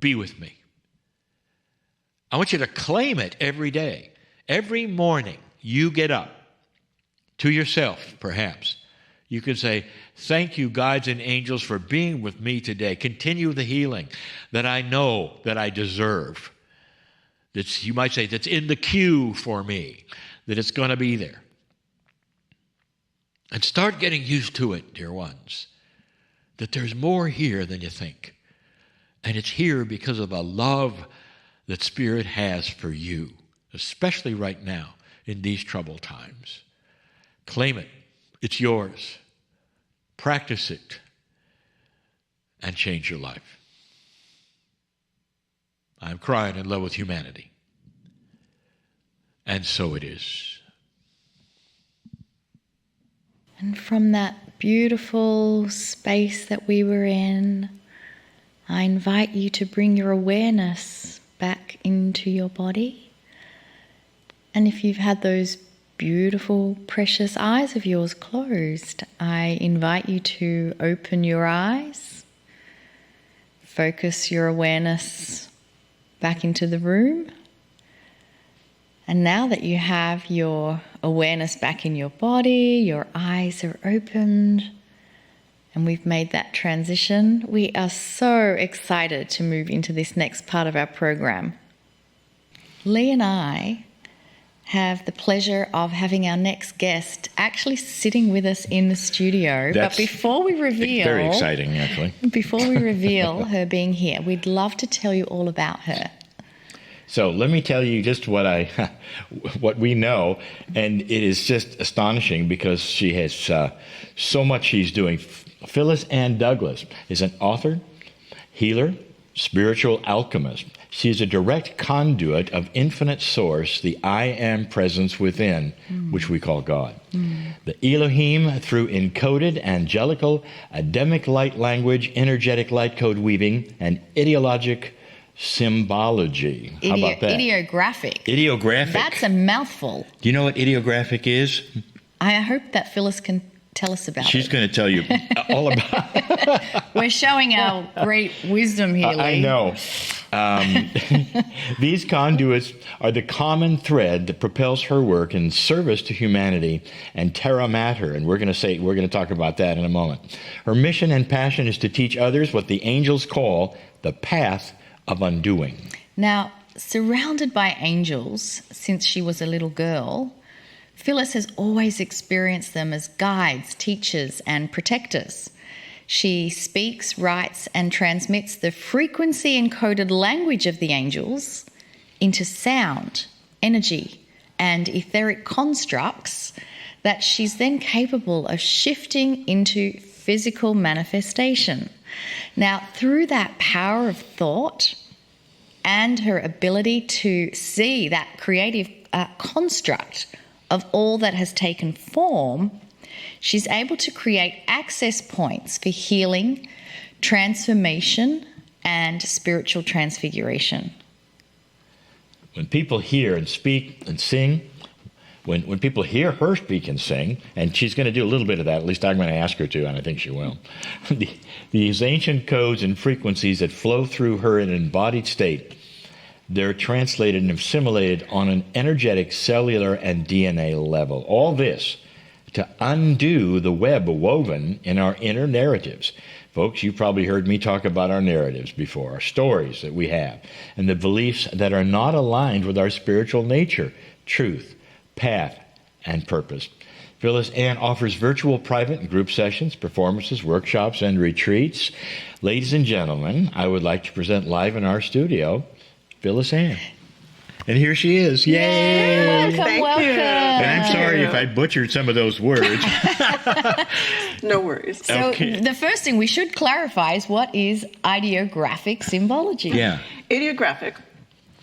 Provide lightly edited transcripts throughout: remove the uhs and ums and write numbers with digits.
be with me. I want you to claim it every day. Every morning you get up, to yourself perhaps, you can say, thank you, guides and angels, for being with me today. Continue the healing that I know that I deserve. That's, you might say, that's in the queue for me, that it's going to be there. And start getting used to it, dear ones, that there's more here than you think. And it's here because of the love that Spirit has for you, especially right now in these troubled times. Claim it. It's yours. Practice it and change your life. I'm crying in love with humanity. And so it is. And from that beautiful space that we were in, I invite you to bring your awareness back into your body. And if you've had those beautiful, precious eyes of yours closed, I invite you to open your eyes, focus your awareness back into the room. And now that you have your awareness back in your body, your eyes are opened, and we've made that transition, we are so excited to move into this next part of our program. Lee and I have the pleasure of having our next guest actually sitting with us in the studio. But before we reveal... Very exciting, actually. Before we reveal her being here, we'd love to tell you all about her. So let me tell you just what we know, and it is just astonishing because she has so much she's doing. Phyllis Douglas is an author, healer, spiritual alchemist. She is a direct conduit of infinite source, the I Am presence within, which we call God. The Elohim through encoded, angelical, Adamic light language, energetic light code weaving, and ideologic symbology. How about that? Ideographic. Ideographic. That's a mouthful. Do you know what ideographic is? I hope that Phyllis can tell us about it. She's going to tell you all about it. We're showing our great wisdom here, Lee. I know. These conduits are the common thread that propels her work in service to humanity and terra mater, and we're going to talk about that in a moment. Her mission and passion is to teach others what the angels call the path of undoing. Now, surrounded by angels since she was a little girl, Phyllis has always experienced them as guides, teachers, and protectors. She speaks, writes, and transmits the frequency-encoded language of the angels into sound, energy, and etheric constructs that she's then capable of shifting into physical manifestation. Now, through that power of thought and her ability to see that creative construct of all that has taken form, she's able to create access points for healing, transformation, and spiritual transfiguration. When people hear and speak and sing, when people hear her speak and sing, and she's going to do a little bit of that, at least I'm going to ask her to, and I think she will, these ancient codes and frequencies that flow through her in an embodied state, they're translated and assimilated on an energetic, cellular, and DNA level. All this to undo the web woven in our inner narratives. Folks, you've probably heard me talk about our narratives before, our stories that we have, and the beliefs that are not aligned with our spiritual nature, truth, path, and purpose. Phyllis Ann offers virtual private and group sessions, performances, workshops, and retreats. Ladies and gentlemen, I would like to present live in our studio, Phyllis Ann. And here she is. Yay! Welcome. And I'm sorry if I butchered some of those words. No worries. So the first thing we should clarify is what is ideographic symbology? Yeah. Ideographic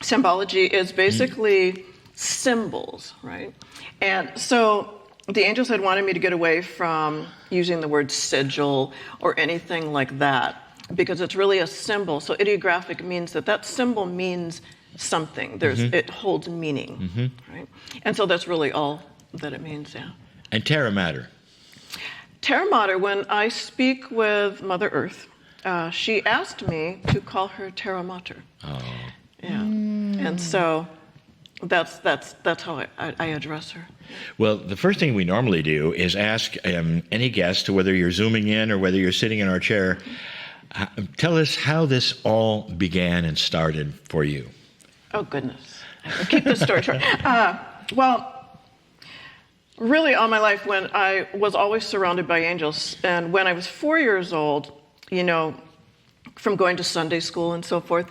symbology is basically symbols, right? And so the angels had wanted me to get away from using the word sigil or anything like that, because it's really a symbol. So ideographic means that symbol means something. It holds meaning, right? And so that's really all that it means, yeah. And terra mater. Terra mater, when I speak with Mother Earth, she asked me to call her Terra Mater. Oh. Yeah. And so that's how I address her. Well, the first thing we normally do is ask any guest, whether you're Zooming in or whether you're sitting in our chair, tell us how this all began and started for you. Oh, goodness. I'll keep this story short. Well, really all my life, when I was always surrounded by angels, and when I was 4 years old, from going to Sunday school and so forth,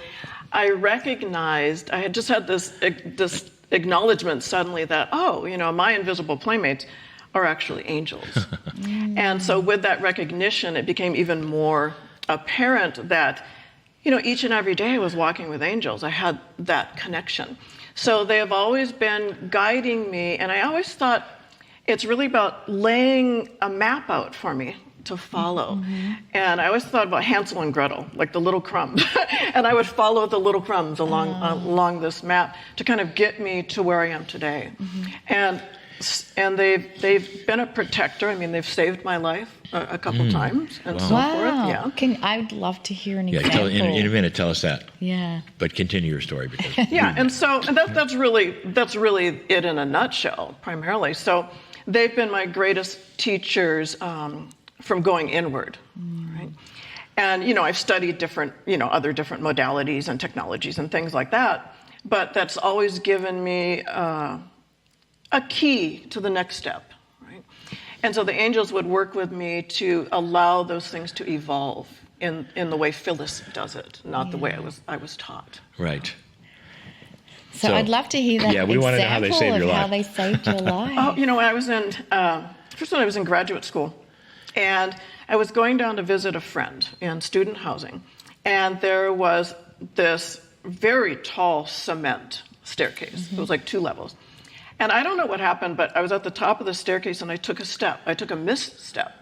I recognized, I had just had this acknowledgement suddenly that, my invisible playmates are actually angels. And so with that recognition, it became even more apparent that, each and every day I was walking with angels. I had that connection. So they have always been guiding me, and I always thought it's really about laying a map out for me to follow. And I always thought about Hansel and Gretel, like the little crumbs. And I would follow the little crumbs along this map to kind of get me to where I am today. And they've been a protector. I mean, they've saved my life a couple times and so forth. Yeah. I would love to hear an example. In a minute, tell us that. Yeah. But continue your story because. And that's really it in a nutshell, primarily. So they've been my greatest teachers from going inward, right? And I've studied different, other different modalities and technologies and things like that. But that's always given me a key to the next step, right? And so the angels would work with me to allow those things to evolve in the way Phyllis does it, not the way I was taught. Right. So I'd love to hear that we want to know how they saved your life. How they saved your life. When I was in first when I was in graduate school, and I was going down to visit a friend in student housing, and there was this very tall cement staircase. It was like 2 levels. And I don't know what happened, but I was at the top of the staircase and I took a step. I took a misstep.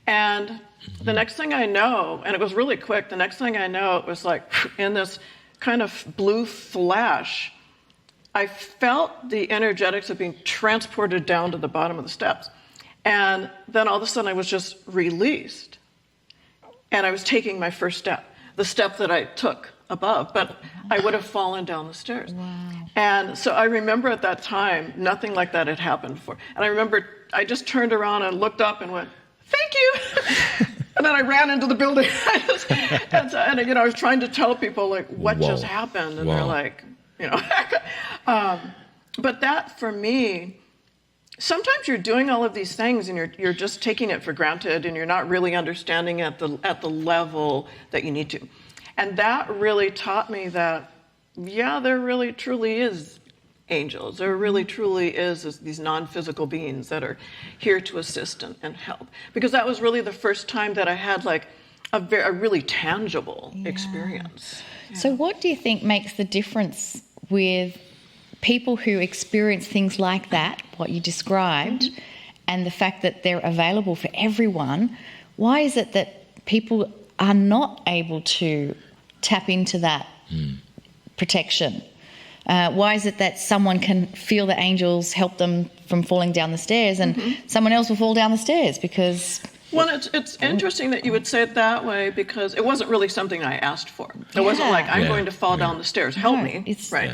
And the next thing I know, and it was really quick, the next thing I know, it was like in this kind of blue flash, I felt the energetics of being transported down to the bottom of the steps. And then all of a sudden I was just released. And I was taking my first step, the step that I took above, but I would have fallen down the stairs. Wow. And so I remember at that time, nothing like that had happened before. And I remember I just turned around and looked up and went, "Thank you." And then I ran into the building. And I was trying to tell people, like, what just happened? And they're like, but that for me, sometimes you're doing all of these things and you're just taking it for granted and you're not really understanding at the level that you need to. And that really taught me that, there really truly is angels. There really truly is these non-physical beings that are here to assist and help. Because that was really the first time that I had like a really tangible experience. Yeah. So what do you think makes the difference with people who experience things like that, what you described, and the fact that they're available for everyone? Why is it that people are not able to tap into that protection? Why is it that someone can feel the angels help them from falling down the stairs and someone else will fall down the stairs because... Well, it's interesting that you would say it that way because it wasn't really something I asked for. It wasn't like, I'm going to fall down the stairs, help me. Right.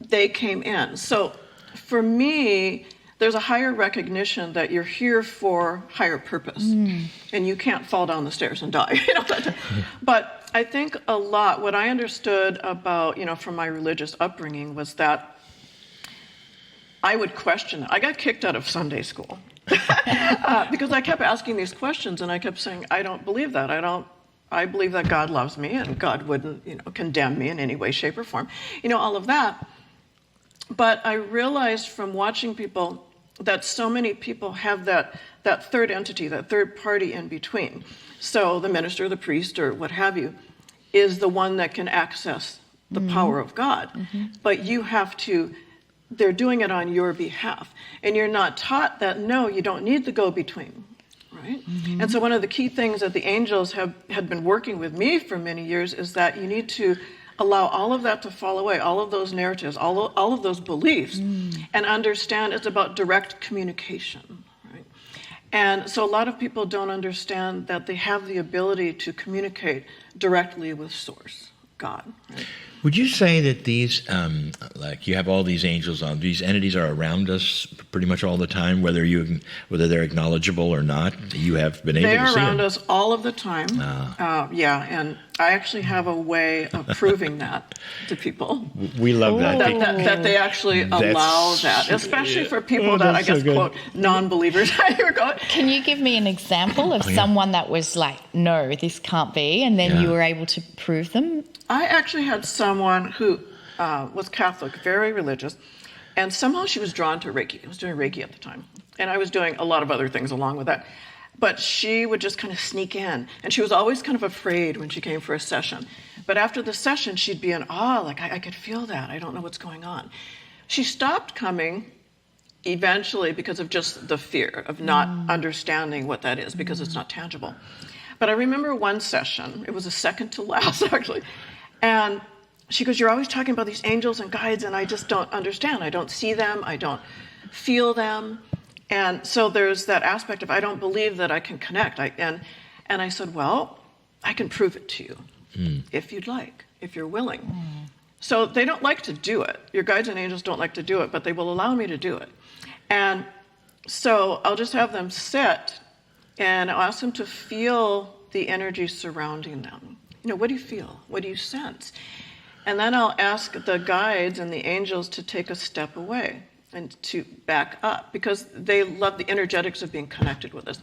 They came in. So for me, there's a higher recognition that you're here for higher purpose and you can't fall down the stairs and die. But I think a lot, what I understood about, from my religious upbringing was that I would question it. I got kicked out of Sunday school because I kept asking these questions and I kept saying, I don't believe that. I believe that God loves me and God wouldn't, condemn me in any way, shape, or form. All of that. But I realized from watching people that so many people have that third entity, that third party in between. So the minister, the priest, or what have you, is the one that can access the power of God. But you have to, they're doing it on your behalf. And you're not taught that, no, you don't need the go-between, right? And so one of the key things that the angels had been working with me for many years is that you need to allow all of that to fall away, all of those narratives, all of those beliefs, and understand it's about direct communication, right? And so a lot of people don't understand that they have the ability to communicate directly with Source, God. Right? Would you say that these, like you have all these angels on, these entities are around us pretty much all the time, whether they're acknowledgeable or not? You have been able to see them. They're around us all of the time. Yeah, and I actually have a way of proving that to people. We love that. That they actually allow that, especially for people that I guess, quote, non-believers. Can you give me an example of someone that was like, no, this can't be, and then you were able to prove them? I actually had someone who was Catholic, very religious, and somehow she was drawn to Reiki. I was doing Reiki at the time, and I was doing a lot of other things along with that. But she would just kind of sneak in, and she was always kind of afraid when she came for a session. But after the session, she'd be in awe, like, I could feel that. I don't know what's going on. She stopped coming eventually because of just the fear of not understanding what that is, because it's not tangible. But I remember one session, it was the second to last, actually, and she goes, you're always talking about these angels and guides, and I just don't understand. I don't see them. I don't feel them. And so there's that aspect of, I don't believe that I can connect. And I said, well, I can prove it to you if you'd like, if you're willing. So they don't like to do it. Your guides and angels don't like to do it, but they will allow me to do it. And so I'll just have them sit, and I'll ask them to feel the energy surrounding them. You know, what do you feel? What do you sense? And then I'll ask the guides and the angels to take a step away and to back up, because they love the energetics of being connected with us.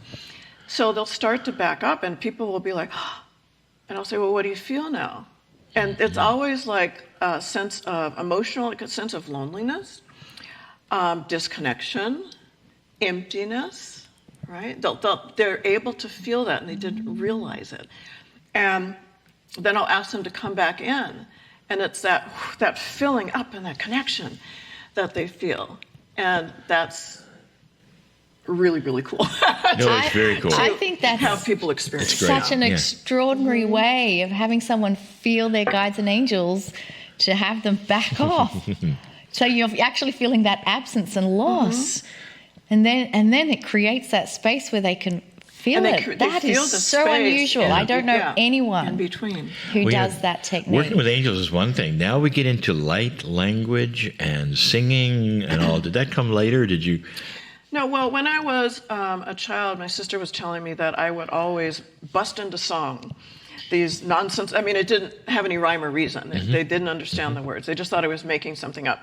So they'll start to back up, and people will be like, oh, and I'll say, well, what do you feel now? And it's always like a sense of emotional, like a sense of loneliness, disconnection, emptiness, right? They're able to feel that, and they didn't realize it. And then I'll ask them to come back in, and it's that filling up and that connection that they feel. And that's really, really cool. No, it's very cool. I think that's have people experience such an extraordinary way of having someone feel their guides and angels, to have them back off. So you're actually feeling that absence and loss. And then it creates that space where they can feel it. That is so unusual. I don't know anyone in between who does that technique. Working with angels is one thing. Now we get into light language and singing and all. Did that come later? Did you? No, well, when I was a child, my sister was telling me that I would always bust into song. These nonsense, I mean, it didn't have any rhyme or reason. They didn't understand the words. They just thought I was making something up.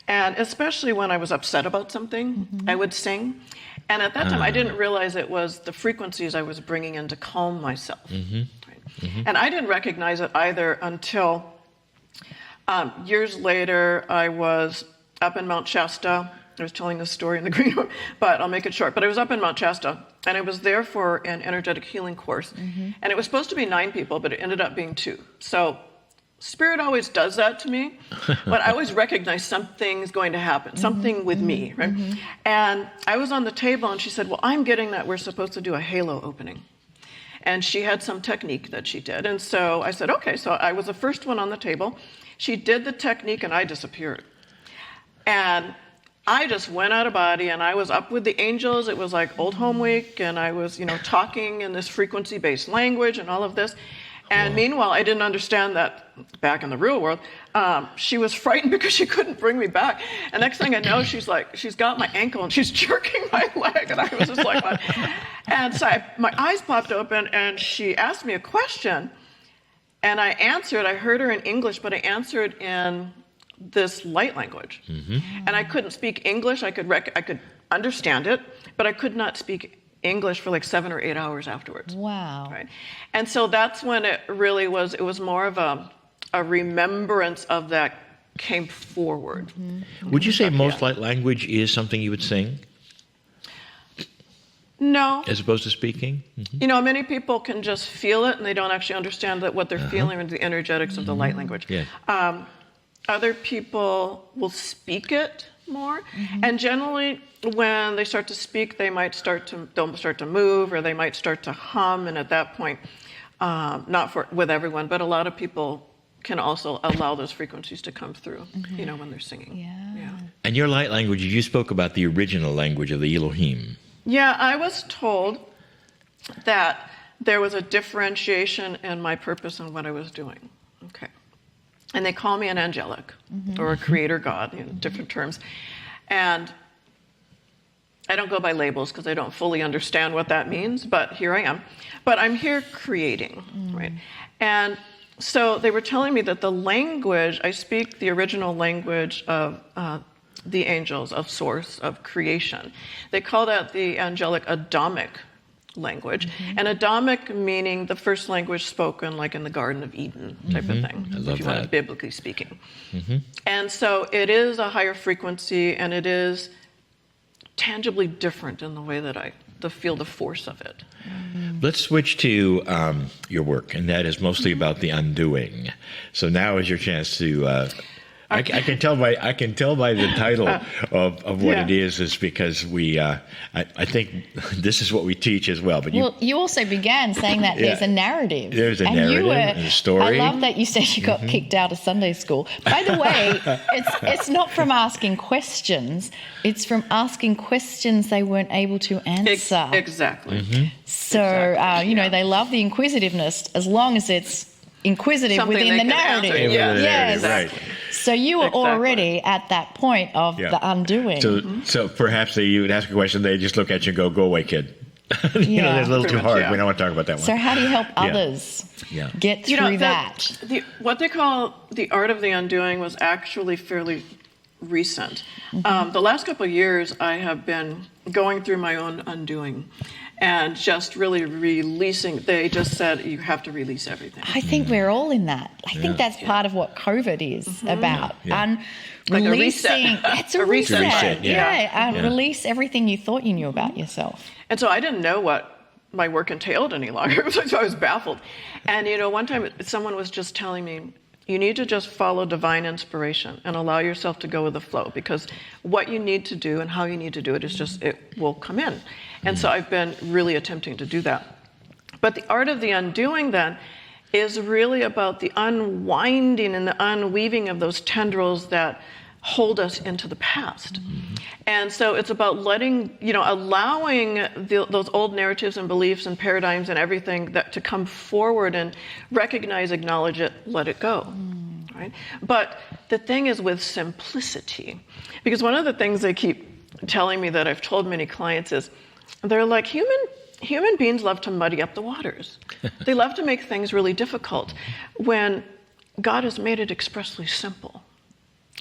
And especially when I was upset about something, I would sing. And at that time, I didn't realize it was the frequencies I was bringing in to calm myself. Right? And I didn't recognize it either until years later. I was up in Mount Shasta. I was telling this story in the green room, but I'll make it short. But I was up in Mount Shasta, and I was there for an energetic healing course. And it was supposed to be 9 people, but it ended up being 2. So Spirit always does that to me, but I always recognize something's going to happen, something with me, right? And I was on the table, and she said, well, I'm getting that we're supposed to do a halo opening. And she had some technique that she did. And so I said, okay. So I was the first one on the table. She did the technique, and I disappeared. And I just went out of body, and I was up with the angels. It was like Old Home Week, and I was, talking in this frequency-based language and all of this. And meanwhile, I didn't understand that back in the real world, she was frightened because she couldn't bring me back. And next thing I know, she's got my ankle and she's jerking my leg. And I was just like, what? And so my eyes popped open, and she asked me a question. And I answered. I heard her in English, but I answered in this light language. And I couldn't speak English. I could understand it, but I could not speak English for like 7 or 8 hours afterwards. Wow. Right. And so that's when it really was, it was more of a remembrance of that came forward. Would you say most light language is something you would sing? No. As opposed to speaking? Many people can just feel it, and they don't actually understand that what they're feeling is the energetics of the light language. Yeah. Other people will speak it more, and generally when they start to speak, they'll start to move, or they might start to hum, and at that point, not with everyone, but a lot of people can also allow those frequencies to come through, when they're singing. Yeah. And your light language, you spoke about the original language of the Elohim. Yeah, I was told that there was a differentiation in my purpose and what I was doing. Okay. And they call me an angelic or a creator God, different terms. And I don't go by labels because I don't fully understand what that means, but here I am. But I'm here creating, right? And so they were telling me that the language, I speak the original language of the angels, of source, of creation. They call that the angelic Adamic language. And Adamic meaning the first language spoken like in the Garden of Eden type of thing, I love if you that. want to biblically speaking. And so it is a higher frequency, and it is tangibly different in the way that I feel the force of it. Let's switch to your work, and that is mostly about the undoing. So now is your chance to. I can tell by the title of what it is because we. I think this is what we teach as well. But you also began saying that there's a narrative. There's a narrative and a story. I love that you said you got kicked out of Sunday school. By the way, it's not from asking questions. It's from asking questions they weren't able to answer. Exactly. So, Exactly. they love the inquisitiveness as long as it's inquisitive Something within they the can answer. narrative. Yes. Right. So you were already at that point of the undoing. So perhaps you would ask a question, they just look at you and go away, kid. That's a little too Pretty much, hard. yeah. We don't want to talk about that one. So how do you help others get through that? What they call the art of the undoing was actually fairly recent. The last couple of years, I have been going through my own undoing and just really releasing. They just said, you have to release everything. I think we're all in that. I think that's part of what COVID is about. Like a Releasing. reset. It's a reset. Yeah. Release everything you thought you knew about yourself. And so I didn't know what my work entailed any longer, so I was baffled. And one time someone was just telling me, you need to just follow divine inspiration and allow yourself to go with the flow, because what you need to do and how you need to do it is just, it will come in. And so I've been really attempting to do that. But the art of the undoing then is really about the unwinding and the unweaving of those tendrils that hold us into the past. And so it's about letting, allowing those old narratives and beliefs and paradigms and everything that to come forward and recognize, acknowledge it, let it go. Right? But the thing is with simplicity, because one of the things they keep telling me that I've told many clients is, they're like, human beings love to muddy up the waters. They love to make things really difficult when God has made it expressly simple.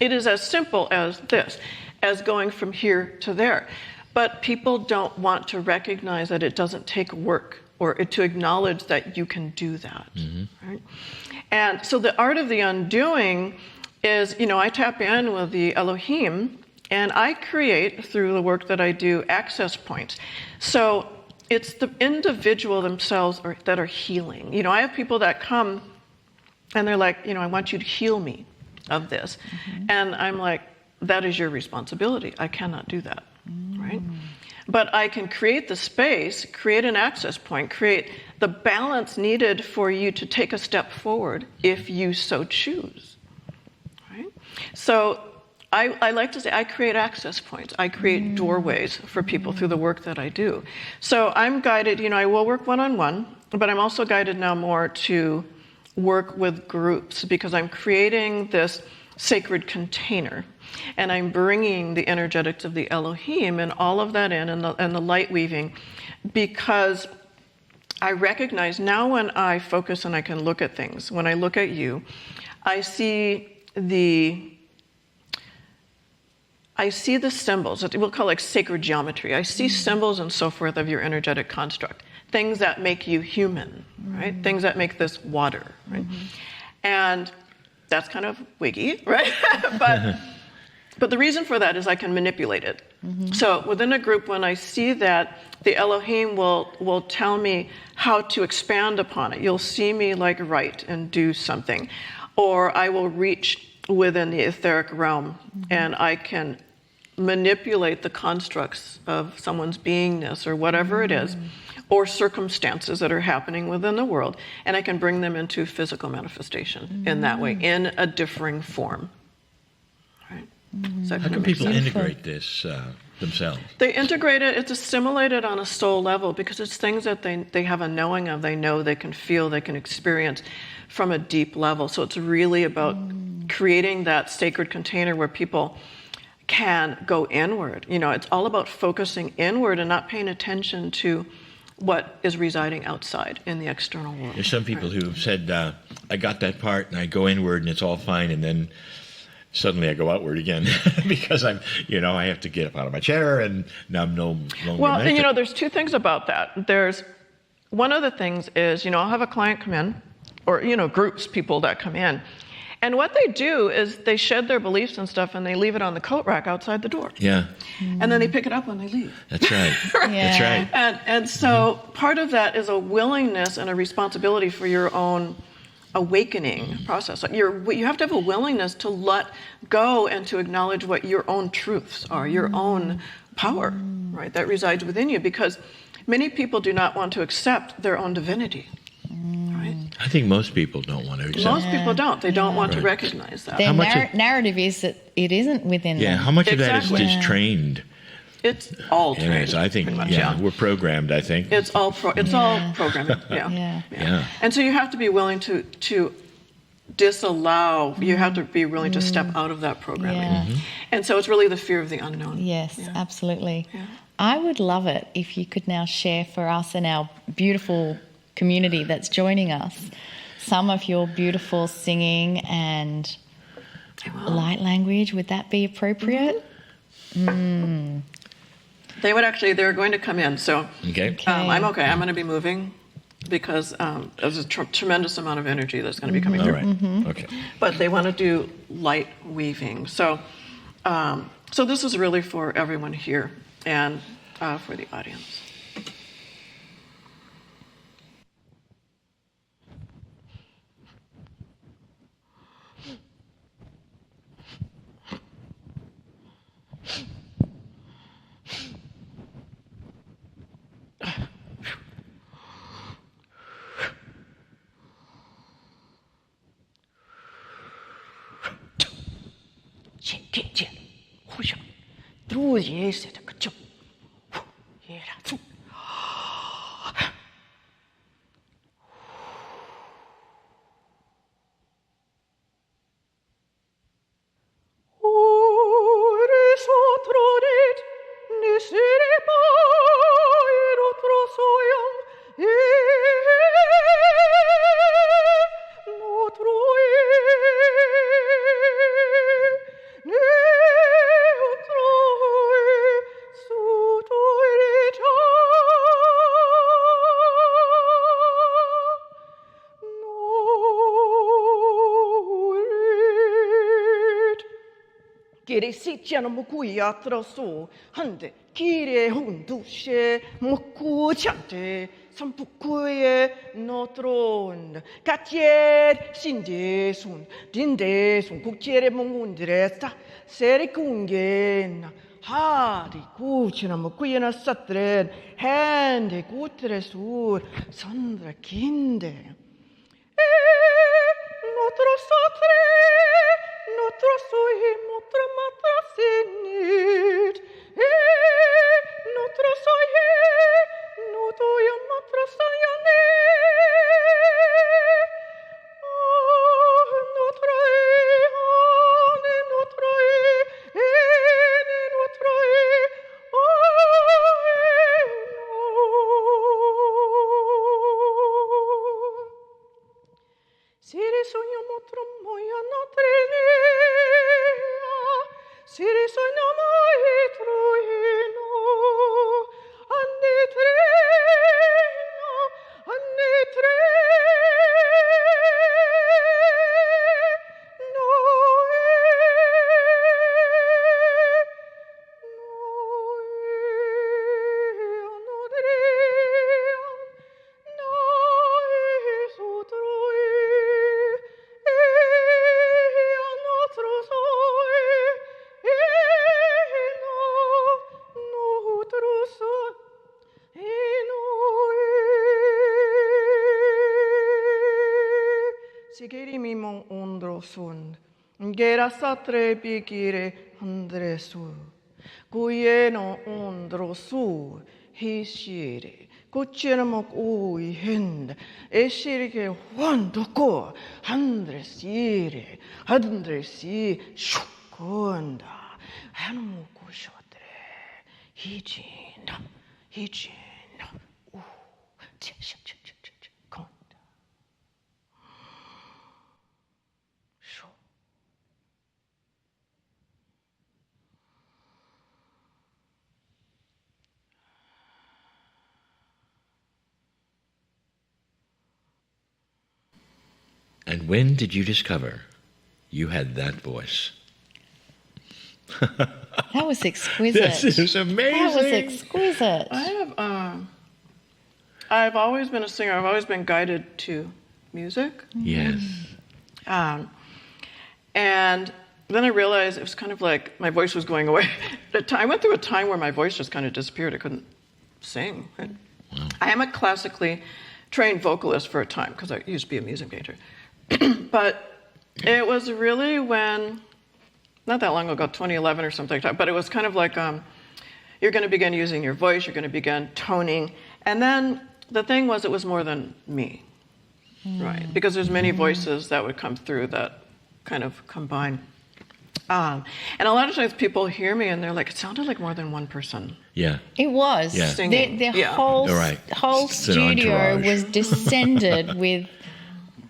It is as simple as this, as going from here to there. But people don't want to recognize that it doesn't take work or to acknowledge that you can do that. Right? And so the art of the undoing is, I tap in with the Elohim, and I create, through the work that I do, access points. So it's the individual themselves that are healing. I have people that come and they're like, I want you to heal me of this. And I'm like, that is your responsibility. I cannot do that, right? But I can create the space, create an access point, create the balance needed for you to take a step forward if you so choose, right? So I like to say I create access points. I create doorways for people through the work that I do. So I'm guided, I will work one-on-one, but I'm also guided now more to work with groups, because I'm creating this sacred container, and I'm bringing the energetics of the Elohim and all of that in, and the light weaving, because I recognize now when I focus and I can look at things, when I look at you, I see the symbols that we'll call like sacred geometry. I see symbols and so forth of your energetic construct, things that make you human, right? Things that make this water, right? And that's kind of wiggy, right? But the reason for that is I can manipulate it. So within a group, when I see that, the Elohim will tell me how to expand upon it. You'll see me like write and do something, or I will reach within the etheric realm and I can manipulate the constructs of someone's beingness or whatever it is, or circumstances that are happening within the world, and I can bring them into physical manifestation in that way, in a differing form. Right? How can people integrate this? themselves. They integrate it, it's assimilated on a soul level because it's things that they have a knowing of, they know, they can feel, they can experience from a deep level. So it's really about creating that sacred container where people can go inward. It's all about focusing inward and not paying attention to what is residing outside in the external world. There's some people who have said, I got that part and I go inward and it's all fine, and then suddenly I go outward again because I have to get up out of my chair and now I'm no longer Well, meant and there's two things about that. There's one of the things is, I'll have a client come in, or, groups, people that come in. And what they do is they shed their beliefs and stuff and they leave it on the coat rack outside the door. Yeah. And then they pick it up when they leave. That's right. That's right. And so part of that is a willingness and a responsibility for your own awakening process. You have to have a willingness to let go and to acknowledge what your own truths are, your own power, right, that resides within you. Because many people do not want to accept their own divinity. I think most people don't want to accept. Most people don't. They don't want to recognize that. Their narrative is that it isn't within them. Yeah, how much of that is Exactly. just trained? It's all trained. Anyways, I think, pretty much, we're programmed, I think. It's all programming. Yeah. And so you have to be willing to disallow. You have to be willing to step out of that programming. Yeah. And so it's really the fear of the unknown. Yes, absolutely. Yeah. I would love it if you could now share for us and our beautiful community that's joining us some of your beautiful singing and light language. Would that be appropriate? They're going to come in. So Okay. I'm okay. I'm going to be moving because there's a tremendous amount of energy that's going to be coming All through. right. Okay. But they want to do light weaving. So this is really for everyone here and for the audience. Kiri sitjana mukuya traso hande kire hundushe muku chante sampukuye notron katier sindesun dindesun kukere mungundresta serikungena hari kuchina mukuyena satren hande kutresur sandra kinde Notre satre, notre soy, notre matrasinit, notre soy, notre yo, notre sayane, notre ane, notre ene, notre Siri sogno motro moia notrenea, Siri sogno moi truino, anne treno, anne treno, Sigirimi mon ondro sun, gera satre bigire andresu. Guyeno ondrosu, hishiri, Kuchinamok ui hind, Eshirike wandoko, Handres yiri, Handres yi, Shukunda, Hanuku shotre, Hijina, Ooh, Konda. And when did you discover you had that voice? That was exquisite. This is amazing. That was exquisite. I've always been a singer. I've always been guided to music. Yes. And then I realized it was kind of like my voice was going away. I went through a time where my voice just kind of disappeared. I couldn't sing. Right? Wow. I am a classically trained vocalist for a time because I used to be a music major. But it was really when, not that long ago, 2011 or something like that, but it was kind of like you're going to begin using your voice, you're going to begin toning. And then the thing was, it was more than me, right? Because there's many voices that would come through that kind of combine. And a lot of times people hear me and they're like, it sounded like more than one person. Yeah. It was. Yeah. Singing. The Yeah. whole, Right. whole It's an studio entourage. was descended with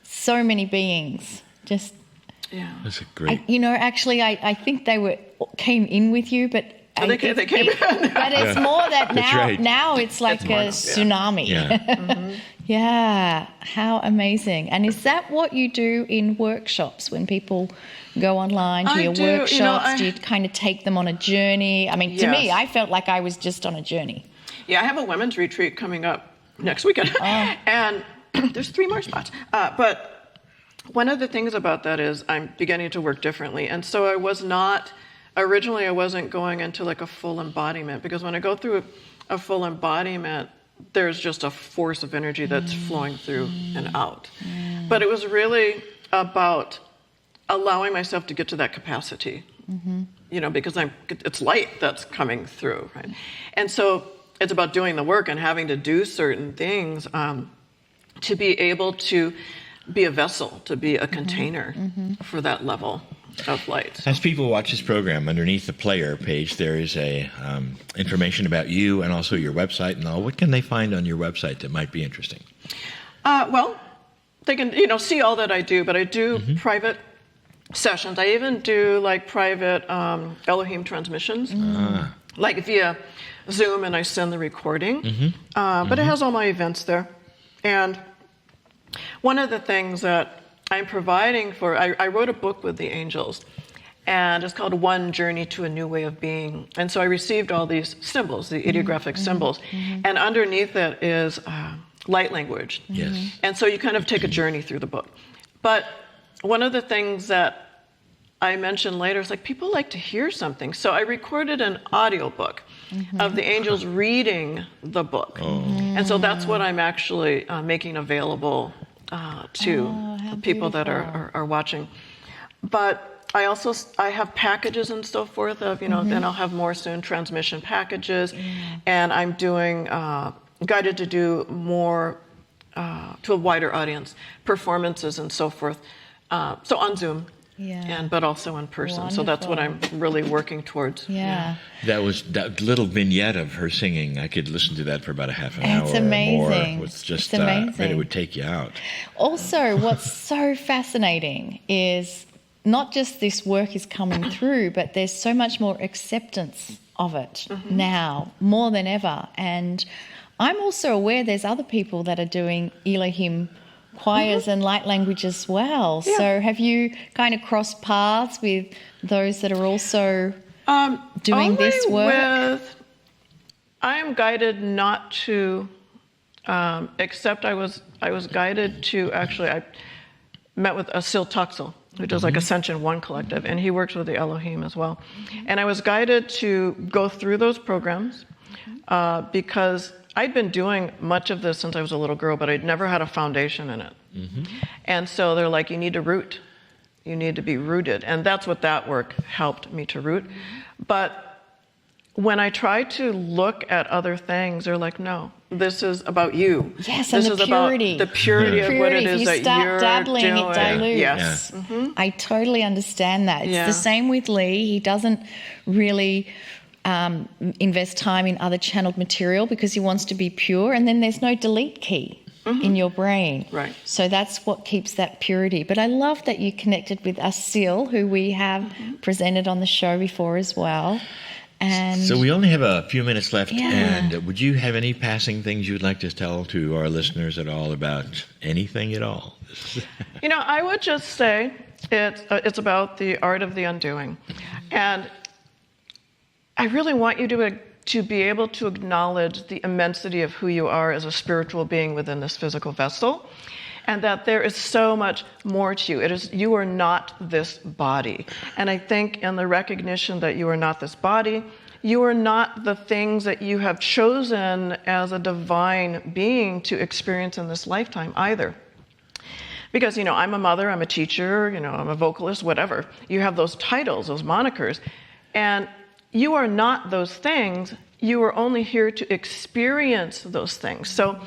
so many beings. Just, Yeah. That's a great. actually, I think they came in with you, but They came in. But it's more that That's now. right. Now it's like more a now, yeah. tsunami. Yeah. Yeah, how amazing. And is that what you do in workshops when people go online to I your do. workshops? Do you kind of take them on a journey? I mean, to me, Yes. I felt like I was just on a journey. Yeah, I have a women's retreat coming up next weekend. And there's 3 more spots. But one of the things about that is I'm beginning to work differently. And so I wasn't going into like a full embodiment, because when I go through a full embodiment, there's just a force of energy that's flowing through and out. But it was really about allowing myself to get to that capacity, because it's light that's coming through, right? And so it's about doing the work and having to do certain things to be able to be a vessel, to be a container for that level of light. As people watch this program, underneath the player page, there is a information about you and also your website and all. What can they find on your website that might be interesting? Well, they can, see all that I do, but I do private sessions. I even do like private Elohim transmissions, like via Zoom, and I send the recording. But it has all my events there. And one of the things that I'm providing for, I wrote a book with the angels, and it's called One Journey to a New Way of Being. And so I received all these symbols, the ideographic symbols, and underneath it is light language. Yes. And so you kind of take a journey through the book. But one of the things that I mentioned later is like people like to hear something. So I recorded an audiobook of the angels reading the book. And so that's what I'm actually making available to the people that are watching. But I have packages and so forth of, then I'll have more soon, transmission packages. And I'm doing, guided to do more, to a wider audience, performances and so forth. So on Zoom. Yeah. But also in person. So that's what I'm really working towards. Yeah. That little vignette of her singing, I could listen to that for about a half an hour It's amazing. or more. It's just, It's amazing. and it would take you out. Also, what's so fascinating is not just this work is coming through, but there's so much more acceptance of it now, more than ever. And I'm also aware there's other people that are doing Elohim choirs and light language as well. Yeah. So have you kind of crossed paths with those that are also doing this work? I am guided not to, except I was guided to, actually, I met with Asil Tuxel, who does like Ascension One Collective, and he works with the Elohim as well. And I was guided to go through those programs because I'd been doing much of this since I was a little girl, but I'd never had a foundation in it. And so they're like, you need to root. You need to be rooted. And that's what that work helped me to root. But when I try to look at other things, they're like, no, this is about you. Yes, this and the is purity. about the purity of what it If is you that start you're dabbling, doing. it dilutes. Yes. I totally understand that. It's the same with Lee. He doesn't really invest time in other channeled material because he wants to be pure, and then there's no delete key in your brain. Right. So that's what keeps that purity. But I love that you connected with Asil, who we have presented on the show before as well. And so we only have a few minutes left, Yeah. and would you have any passing things you'd like to tell to our listeners at all about anything at all? I would just say it's about the art of the undoing. And I really want you to be able to acknowledge the immensity of who you are as a spiritual being within this physical vessel, and that there is so much more to you. You are not this body. And I think in the recognition that you are not this body, you are not the things that you have chosen as a divine being to experience in this lifetime either. Because, I'm a mother, I'm a teacher, I'm a vocalist, whatever. You have those titles, those monikers, and you are not those things. You are only here to experience those things. So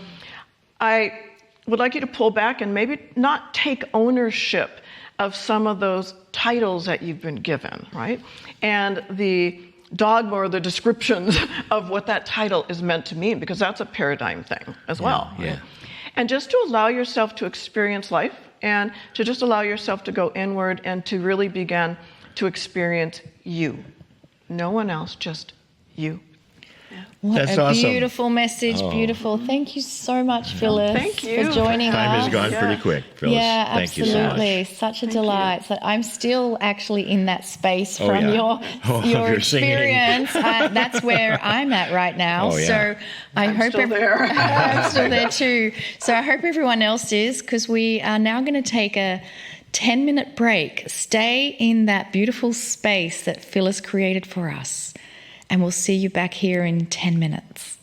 I would like you to pull back and maybe not take ownership of some of those titles that you've been given, right? And the dogma or the descriptions of what that title is meant to mean, because that's a paradigm thing as well. Yeah. Right? And just to allow yourself to experience life and to just allow yourself to go inward and to really begin to experience you. No one else, just you. what That's a awesome. beautiful message, beautiful. Thank you so much, Phyllis, Thank you. for joining us. Time has gone pretty quick, Phyllis. Yeah, Thank absolutely. you so much. Such a delight. So I'm still actually in that space Oh, from yeah. your You're singing. experience. That's where I'm at right now. Oh, yeah. So I hope still there. I'm still there too. So I hope everyone else is, because we are now going to take a 10-minute break. Stay in that beautiful space that Phyllis created for us, and we'll see you back here in 10 minutes.